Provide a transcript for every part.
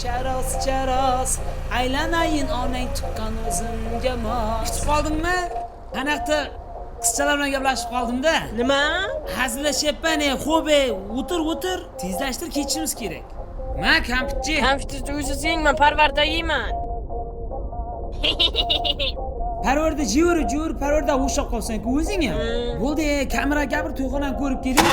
charos aylanayin onang tuqqan o'zimga mos. Kutib qoldingmi? Qanaqda qizchalar bilan gaplashib qoldim-da. Nima? Hazillashyapman, xo'p, o'tir. Tezlashtir, ketishimiz kerak. Men konfetchi. Konfetni o'zing, men parvarda yeyman. Parvarda jur, parvarda o'xshab qolsan-ku o'zing ham. Bo'ldi, kamera gapir, to'yxonani ko'rib keling.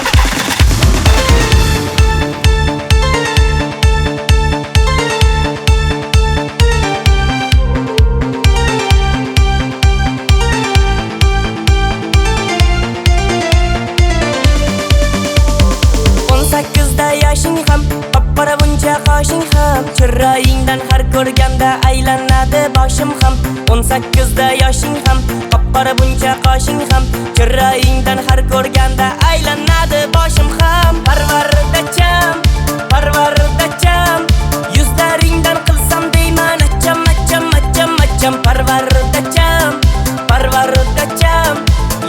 Yoshing ham, qop-qora buncha qoshing ham, chiroyingdan har ko'rganda aylanadi boshim ham. 18 da yoshing ham, qop-qora buncha qoshing ham, chiroyingdan har ko'rganda aylanadi boshim ham. Parvardacham, yuzlaringdan qilsam deyman acham. Parvardacham,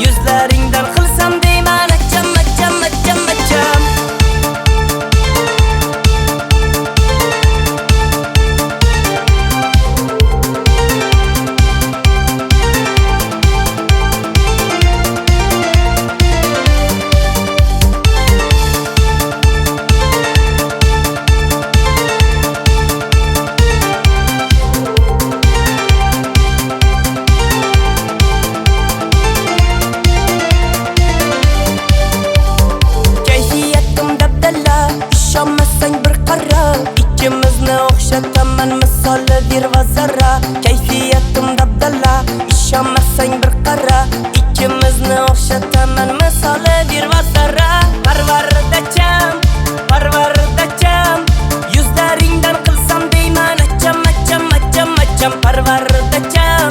yuzlaringdan qilsam deyman acham. İkimizni o'xshataman misoli bir va zarra. Kayfiyatim dabdalla, ishonmasang bir qara. Ikkimizni o'xshataman misoli bir va zarra. Parvardacham, yuzlaringdan qilsam deyman acham. Parvardacham,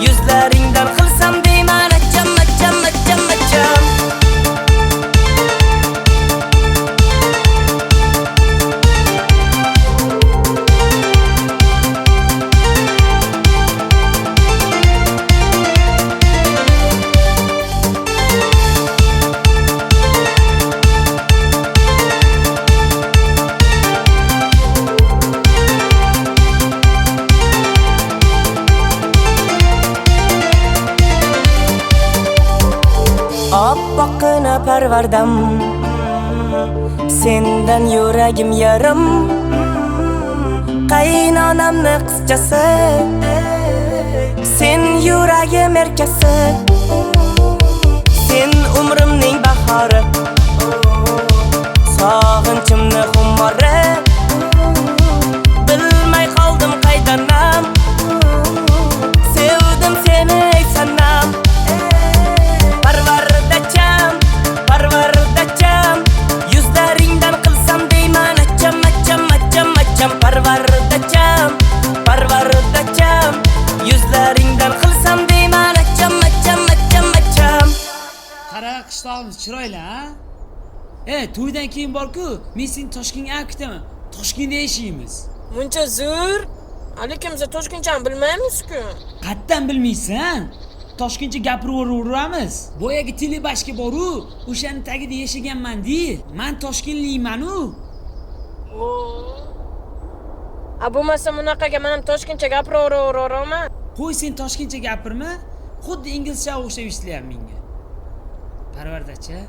yuzlaringdan qilsam deyman acham. Oppoqqina parvardam, sendan yuragim yarim. Qaynonamni qizchasi, sen yuragim erkasi. Sen umrimning bahori, sog'inchimni xumori. Bilmay qoldim qaydanam, sevdim seni ey sanam. Parvardacham, yuzlaringdan qilsam deyman acham. Parvardacham, yuzlaringdan qilsam deyman acham. Qara, qishloqimiz chiroyli, ha? To'ydan keyin bor-ku, men seni Toshkentga olib ketaman. Toshkentda yashaymiz. Buncha zo'r. Lekin biz toshkentchani bilmaymiz-ku. Qattan bilmaysan? Toshkentcha gapiraveramiz. Boyagi telebashka bor-u, o'shaning tagida yashaganman-di. Men Toshkentliman-u. Bo'lmasa bunaqaga men ham toshkentcha gapiraveraman. Qo'y, sen toshkentcha gapirma. Xuddi inglizcha o'xshab eshitilyapti menga. Parvardacha.